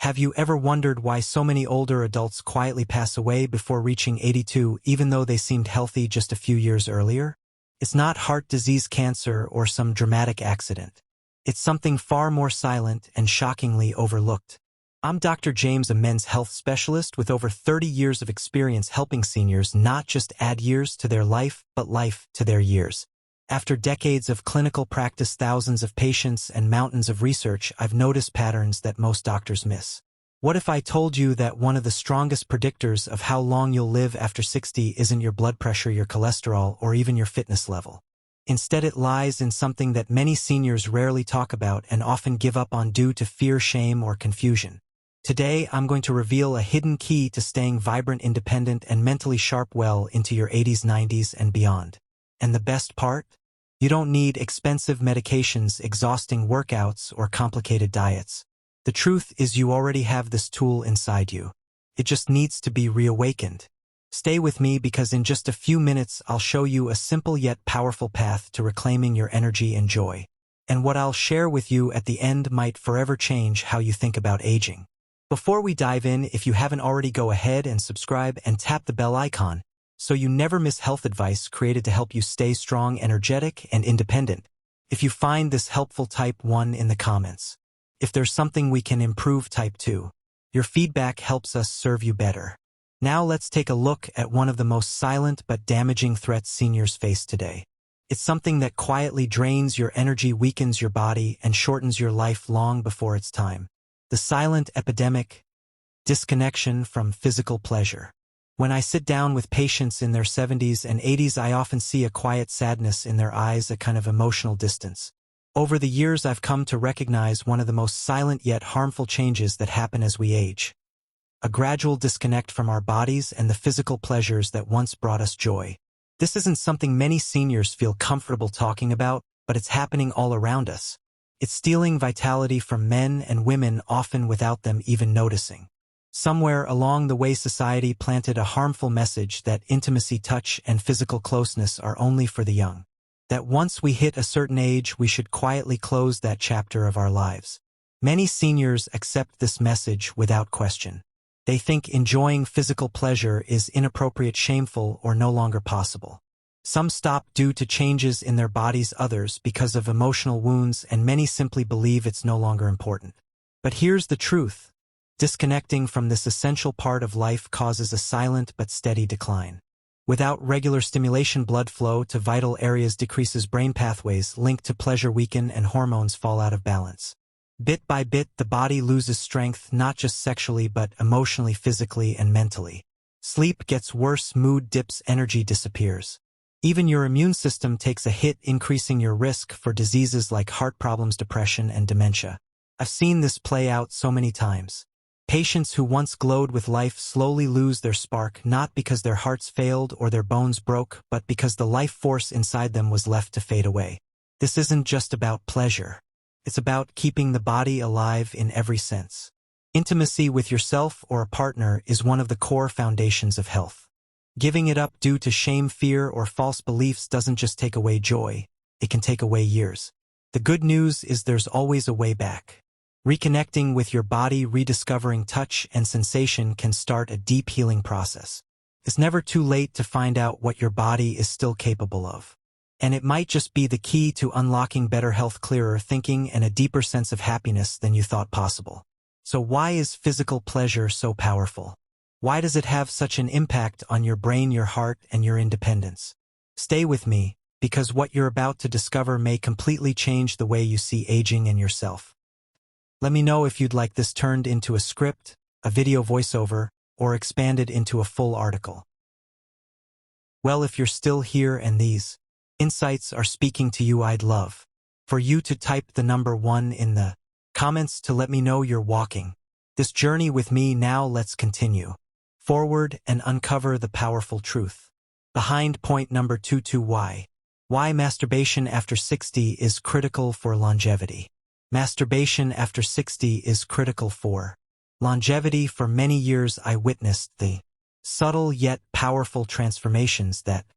Have you ever wondered why so many older adults quietly pass away before reaching 82 even though they seemed healthy just a few years earlier? It's not heart disease, cancer, or some dramatic accident. It's something far more silent and shockingly overlooked. I'm Dr. James, a men's health specialist with over 30 years of experience helping seniors not just add years to their life, but life to their years. After decades of clinical practice, thousands of patients, and mountains of research, I've noticed patterns that most doctors miss. What if I told you that one of the strongest predictors of how long you'll live after 60 isn't your blood pressure, your cholesterol, or even your fitness level? Instead, it lies in something that many seniors rarely talk about and often give up on due to fear, shame, or confusion. Today, I'm going to reveal a hidden key to staying vibrant, independent, and mentally sharp well into your 80s, 90s, and beyond. And the best part? You don't need expensive medications, exhausting workouts, or complicated diets. The truth is, you already have this tool inside you. It just needs to be reawakened. Stay with me, because in just a few minutes I'll show you a simple yet powerful path to reclaiming your energy and joy. And what I'll share with you at the end might forever change how you think about aging. Before we dive in, if you haven't already, go ahead and subscribe and tap the bell icon so you never miss health advice created to help you stay strong, energetic, and independent. If you find this helpful, type 1 in the comments. If there's something we can improve, type 2. Your feedback helps us serve you better. Now let's take a look at one of the most silent but damaging threats seniors face today. It's something that quietly drains your energy, weakens your body, and shortens your life long before it's time. The silent epidemic: disconnection from physical pleasure. When I sit down with patients in their 70s and 80s, I often see a quiet sadness in their eyes, a kind of emotional distance. Over the years, I've come to recognize one of the most silent yet harmful changes that happen as we age. A gradual disconnect from our bodies and the physical pleasures that once brought us joy. This isn't something many seniors feel comfortable talking about, but it's happening all around us. It's stealing vitality from men and women, often without them even noticing. Somewhere along the way, society planted a harmful message that intimacy, touch, and physical closeness are only for the young. That once we hit a certain age, we should quietly close that chapter of our lives. Many seniors accept this message without question. They think enjoying physical pleasure is inappropriate, shameful, or no longer possible. Some stop due to changes in their bodies, others because of emotional wounds, and many simply believe it's no longer important. But here's the truth. Disconnecting from this essential part of life causes a silent but steady decline. Without regular stimulation, blood flow to vital areas decreases, brain pathways linked to pleasure weaken, and hormones fall out of balance. Bit by bit, the body loses strength, not just sexually but emotionally, physically, and mentally. Sleep gets worse, mood dips, energy disappears. Even your immune system takes a hit, increasing your risk for diseases like heart problems, depression, and dementia. I've seen this play out so many times. Patients who once glowed with life slowly lose their spark, not because their hearts failed or their bones broke, but because the life force inside them was left to fade away. This isn't just about pleasure. It's about keeping the body alive in every sense. Intimacy with yourself or a partner is one of the core foundations of health. Giving it up due to shame, fear, or false beliefs doesn't just take away joy, it can take away years. The good news is there's always a way back. Reconnecting with your body, rediscovering touch and sensation can start a deep healing process. It's never too late to find out what your body is still capable of. And it might just be the key to unlocking better health, clearer thinking, and a deeper sense of happiness than you thought possible. So why is physical pleasure so powerful? Why does it have such an impact on your brain, your heart, and your independence? Stay with me, because what you're about to discover may completely change the way you see aging and yourself. Let me know if you'd like this turned into a script, a video voiceover, or expanded into a full article. Well, if you're still here and these insights are speaking to you, I'd love for you to type the number 1 in the comments to let me know you're walking this journey with me. Now let's continue forward and uncover the powerful truth behind point number 2. Why masturbation after 60 is critical for longevity. Masturbation after 60 is critical for longevity. For many years, I witnessed the subtle yet powerful transformations that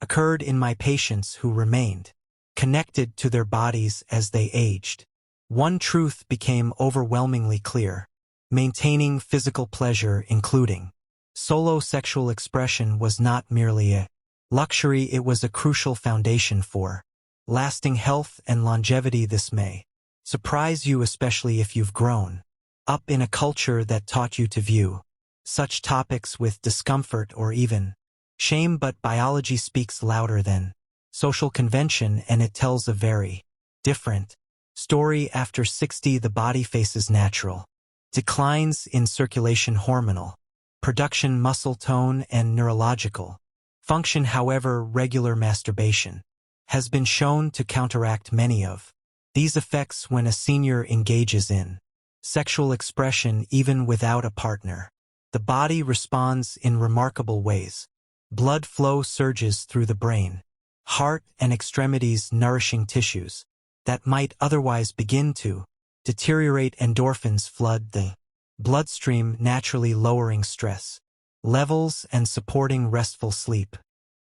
occurred in my patients who remained connected to their bodies as they aged. One truth became overwhelmingly clear. maintaining physical pleasure including solo sexual expression was not merely a luxury, it was a crucial foundation for lasting health and longevity. This may surprise you, especially if you've grown up in a culture that taught you to view such topics with discomfort or even shame, but biology speaks louder than social convention, and it tells a very different story. After 60, the body faces natural declines in circulation, hormonal production, muscle tone, and neurological function. However, regular masturbation has been shown to counteract many of these effects when a senior engages in sexual expression even without a partner. The body responds in remarkable ways. Blood flow surges through the brain, heart, and extremities, nourishing tissues that might otherwise begin to deteriorate. Endorphins flood the bloodstream, naturally lowering stress levels and supporting restful sleep.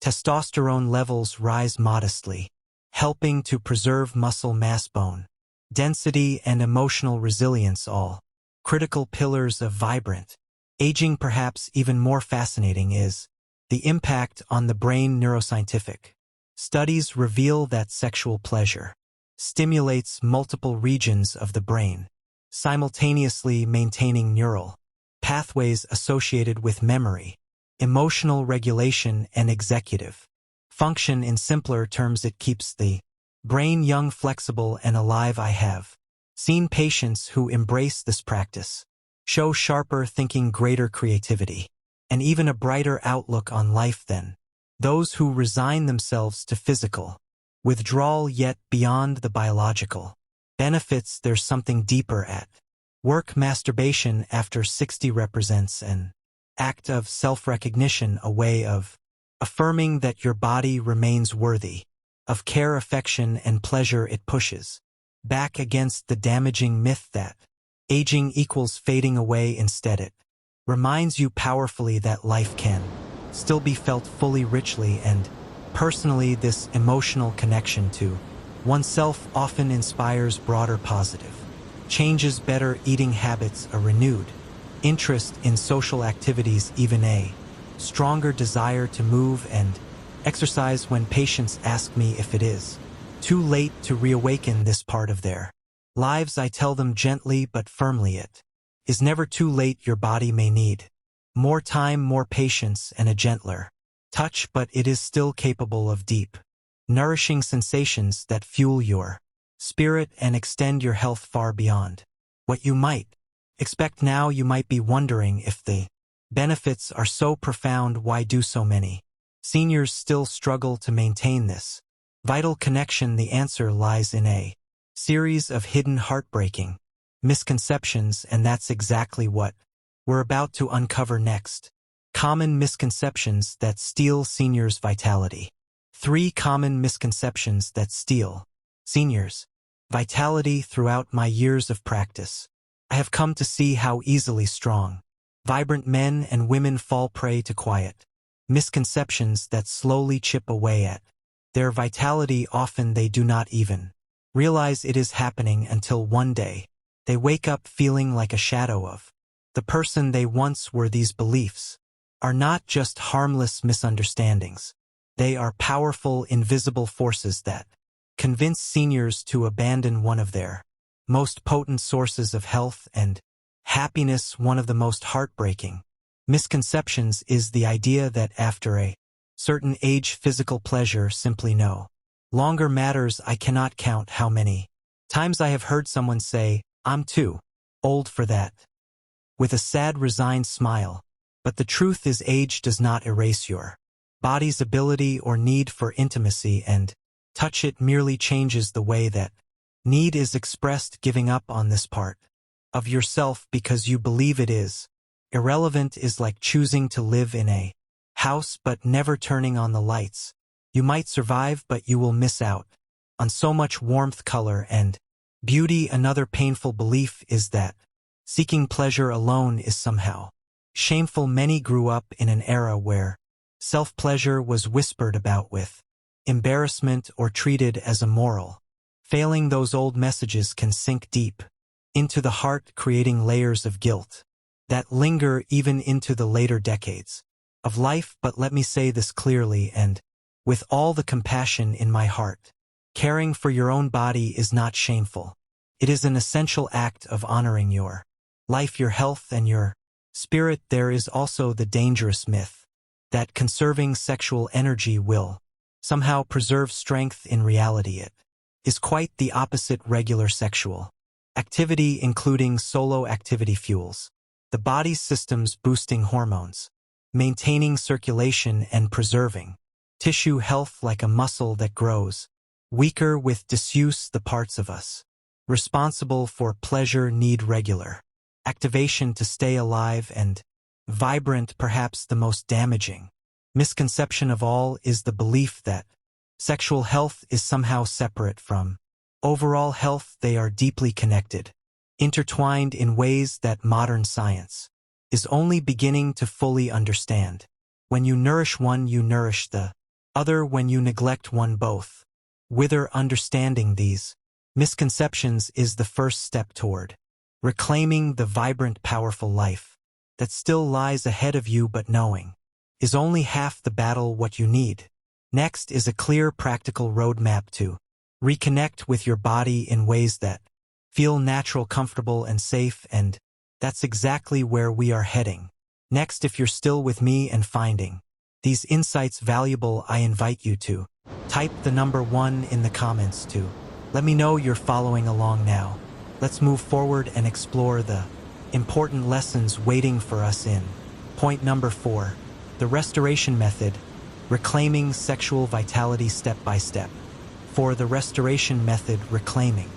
Testosterone levels rise modestly, helping to preserve muscle mass, bone density, and emotional resilience, all critical pillars of vibrant aging. Perhaps even more fascinating is the impact on the brain. Neuroscientific studies reveal that sexual pleasure stimulates multiple regions of the brain, simultaneously maintaining neural pathways associated with memory, emotional regulation, and executive function. In simpler terms, it keeps the brain young, flexible, and alive. I have seen patients who embrace this practice show sharper thinking, greater creativity, and even a brighter outlook on life than those who resign themselves to physical withdrawal. Yet beyond the biological benefits, there's something deeper at work. Masturbation after 60 represents an act of self-recognition, a way of affirming that your body remains worthy of care, affection, and pleasure. It pushes back against the damaging myth that aging equals fading away. Instead, it reminds you powerfully that life can still be felt fully, richly, and personally. This emotional connection to oneself often inspires broader positive changes, better eating habits, a renewed interest in social activities, even a stronger desire to move and exercise. When patients ask me if it is too late to reawaken this part of their lives, I tell them gently but firmly, it is never too late. Your body may need more time, more patience, and a gentler touch, but it is still capable of deep, nourishing sensations that fuel your spirit and extend your health far beyond what you might expect. Now you might be wondering, if the benefits are so profound, why do so many seniors still struggle to maintain this vital connection? The answer lies in a series of hidden, heartbreaking misconceptions, and that's exactly what we're about to uncover next. Common misconceptions that steal seniors' vitality. 3 common misconceptions that steal seniors' vitality. Throughout my years of practice, I have come to see how easily strong, vibrant men and women fall prey to quiet misconceptions that slowly chip away at their vitality. Often they do not even realize it is happening until one day they wake up feeling like a shadow of the person they once were. These beliefs are not just harmless misunderstandings. They are powerful, invisible forces that convince seniors to abandon one of their most potent sources of health and happiness. One of the most heartbreaking misconceptions is the idea that after a certain age, physical pleasure simply no longer matters. I cannot count how many times I have heard someone say, "I'm too old for that," with a sad, resigned smile. But the truth is, age does not erase your body's ability or need for intimacy and touch. It merely changes the way that need is expressed. Giving up on this part of yourself because you believe it is irrelevant is like choosing to live in a house but never turning on the lights. You might survive, but you will miss out on so much warmth, color, and beauty. Another painful belief is that seeking pleasure alone is somehow shameful. Many grew up in an era where self-pleasure was whispered about with embarrassment or treated as immoral. Failing, those old messages can sink deep into the heart, creating layers of guilt that linger even into the later decades of life. But let me say this clearly and with all the compassion in my heart. Caring for your own body is not shameful. It is an essential act of honoring your life, your health, and your spirit. There is also the dangerous myth that conserving sexual energy will somehow preserve strength. In reality, it is quite the opposite. Regular sexual activity, including solo activity, fuels the body's systems, boosting hormones, maintaining circulation, and preserving tissue health. Like a muscle that grows weaker with disuse, the parts of us responsible for pleasure need regular activation to stay alive and vibrant. Perhaps the most damaging misconception of all is the belief that sexual health is somehow separate from overall health. They are deeply connected, intertwined in ways that modern science is only beginning to fully understand. When you nourish one, you nourish the other. When you neglect one, both wither. Understanding these misconceptions is the first step toward reclaiming the vibrant, powerful life that still lies ahead of you. But knowing is only half the battle. What you need next is a clear, practical roadmap to reconnect with your body in ways that feel natural, comfortable, and safe. And that's exactly where we are heading next. If you're still with me and finding these insights valuable, I invite you to type the number 1 in the comments to let me know you're following along now. Let's move forward and explore the important lessons waiting for us in point number 4, the restoration method, reclaiming sexual vitality step by step. For the restoration method, reclaiming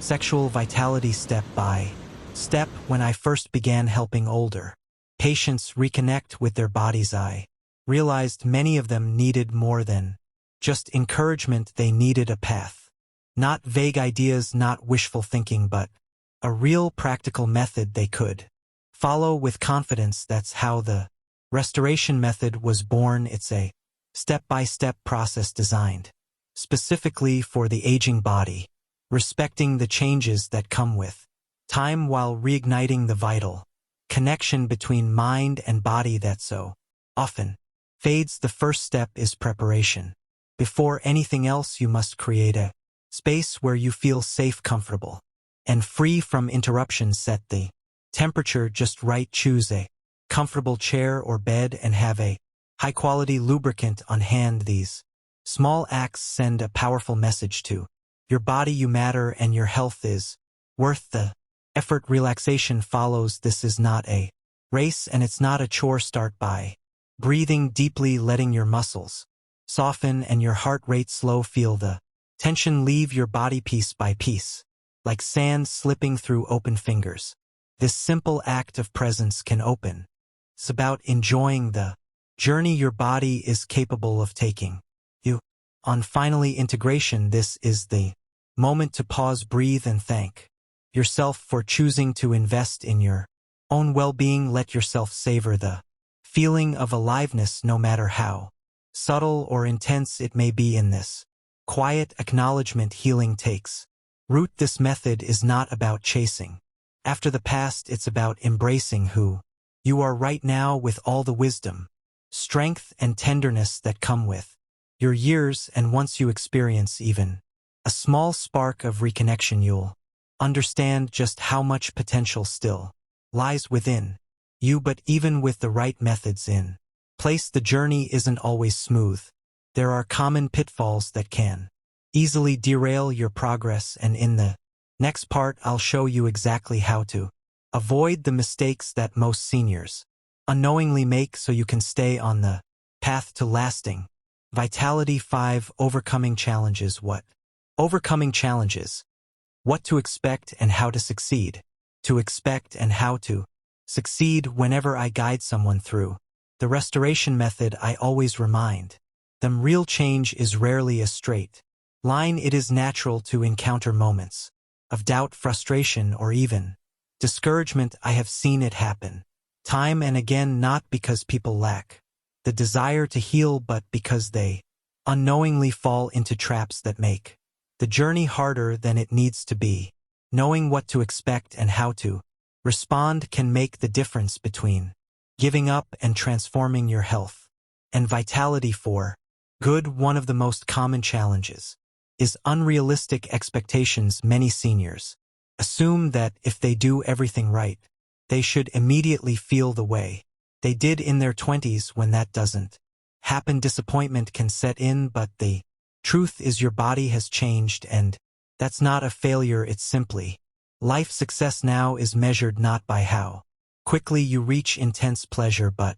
sexual vitality step by step. When I first began helping older patients reconnect with their bodies, I realized many of them needed more than just encouragement. They needed a path. Not vague ideas, not wishful thinking, but a real practical method they could follow with confidence. That's how the restoration method was born. It's a step-by-step process designed specifically for the aging body, respecting the changes that come with time while reigniting the vital connection between mind and body that so often fades. The first step is preparation. Before anything else, you must create a space where you feel safe, comfortable, and free from interruptions. Set the temperature just right. Choose a comfortable chair or bed and have a high-quality lubricant on hand. These small acts send a powerful message to your body: you matter and your health is worth the effort. Relaxation follows. This is not a race and it's not a chore. Start by breathing deeply, letting your muscles soften and your heart rate slow. Feel the tension leave your body piece by piece, like sand slipping through open fingers. This simple act of presence can open. It's about enjoying the journey your body is capable of taking you on. Finally, integration. This is the moment to pause, breathe, and thank yourself for choosing to invest in your own well-being. Let yourself savor the feeling of aliveness, no matter how subtle or intense it may be. In this quiet acknowledgement, healing takes root. This method is not about chasing after the past. It's about embracing who you are right now with all the wisdom, strength, and tenderness that come with your years. And once you experience even a small spark of reconnection, you'll understand just how much potential still lies within you. But even with the right methods in place, the journey isn't always smooth. There are common pitfalls that can easily derail your progress, and in the next part, I'll show you exactly how to avoid the mistakes that most seniors unknowingly make so you can stay on the path to lasting vitality. 5. Overcoming challenges. What? Overcoming challenges. What to expect and how to succeed. To expect and how to succeed. Whenever I guide someone through the restoration method, I always remind them real change is rarely a straight line. It is natural to encounter moments of doubt, frustration, or even discouragement. I have seen it happen time and again, not because people lack the desire to heal, but because they unknowingly fall into traps that make the journey harder than it needs to be. Knowing what to expect and how to respond can make the difference between giving up and transforming your health and vitality for good. One of the most common challenges is unrealistic expectations. Many seniors assume that if they do everything right, they should immediately feel the way they did in their 20s. When that doesn't happen, disappointment can set in, but the truth is your body has changed, and that's not a failure, it's simply life. Success now is measured not by how quickly you reach intense pleasure, but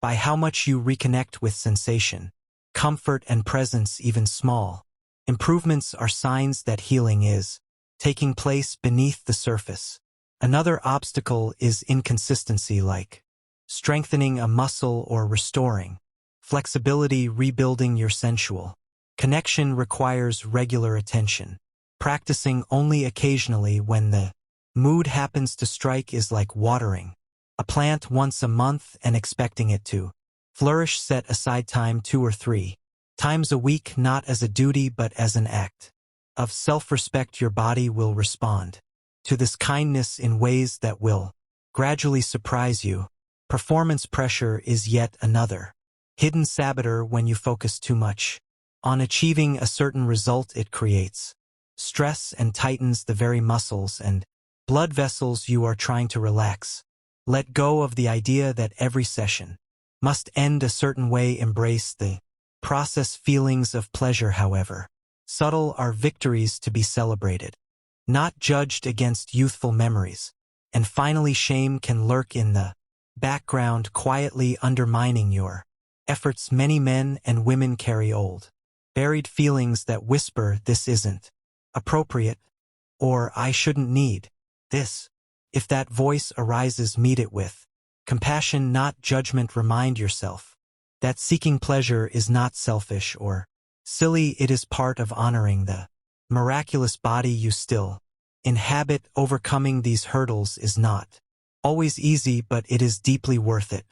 by how much you reconnect with sensation, comfort, and presence. Even small improvements are signs that healing is taking place beneath the surface. Another obstacle is inconsistency, like strengthening a muscle or restoring flexibility. Rebuilding your sensual connection requires regular attention. Practicing only occasionally when the mood happens to strike is like watering a plant once a month and expecting it to flourish. Set aside time 2 or 3 times a week, not as a duty but as an act of self-respect. Your body will respond to this kindness in ways that will gradually surprise you. Performance pressure is yet another hidden saboteur. When you focus too much on achieving a certain result, it creates stress and tightens the very muscles and blood vessels you are trying to relax. Let go of the idea that every session must end a certain way. Embrace the process. Feelings of pleasure, however subtle, are victories to be celebrated, not judged against youthful memories. And finally, shame can lurk in the background, quietly undermining your efforts. Many men and women carry old, buried feelings that whisper, "This isn't appropriate," or "I shouldn't need this." If that voice arises, meet it with compassion, not judgment. Remind yourself that seeking pleasure is not selfish or silly. It is part of honoring the miraculous body you still inhabit. Overcoming these hurdles is not always easy, but it is deeply worth it.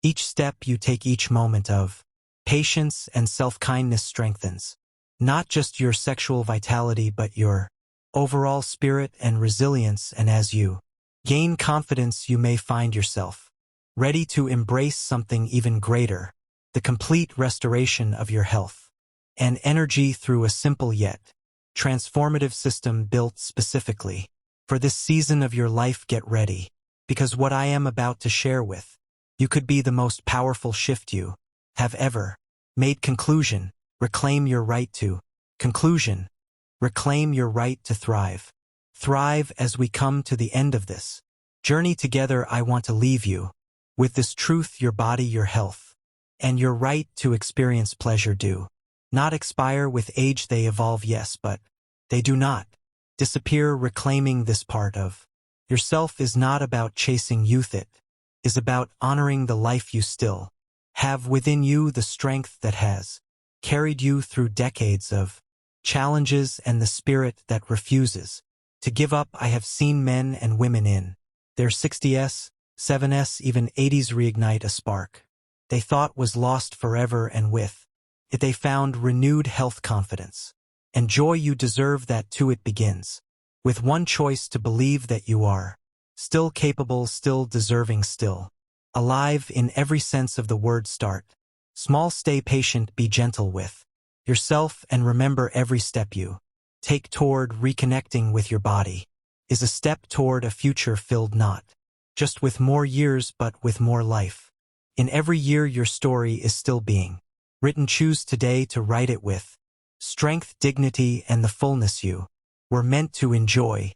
Each step you take, each moment of patience and self-kindness strengthens not just your sexual vitality but your overall spirit and resilience. And as you gain confidence, you may find yourself ready to embrace something even greater, the complete restoration of your health and energy through a simple yet transformative system built specifically for this season of your life. Get ready, because what I am about to share with you could be the most powerful shift you have ever made. Conclusion: reclaim your right to conclusion. Reclaim your right to thrive. Thrive. As we come to the end of this journey together, I want to leave you with this truth: your body, your health, and your right to experience pleasure do not expire with age. They evolve, yes, but they do not disappear. Reclaiming this part of yourself is not about chasing youth. It is about honoring the life you still have within you, the strength that has carried you through decades of challenges, and the spirit that refuses to give up. I have seen men and women in their 60s, 70s, even 80s reignite a spark they thought was lost forever, and with it they found renewed health, confidence, and joy. You deserve that too. It begins with one choice: to believe that you are still capable, still deserving, still alive in every sense of the word. Start small, stay patient, be gentle with yourself, and remember, every step you take toward reconnecting with your body is a step toward a future filled not just with more years but with more life. In every year your story is still being written. Choose today to write it with strength, dignity, and the fullness you were meant to enjoy.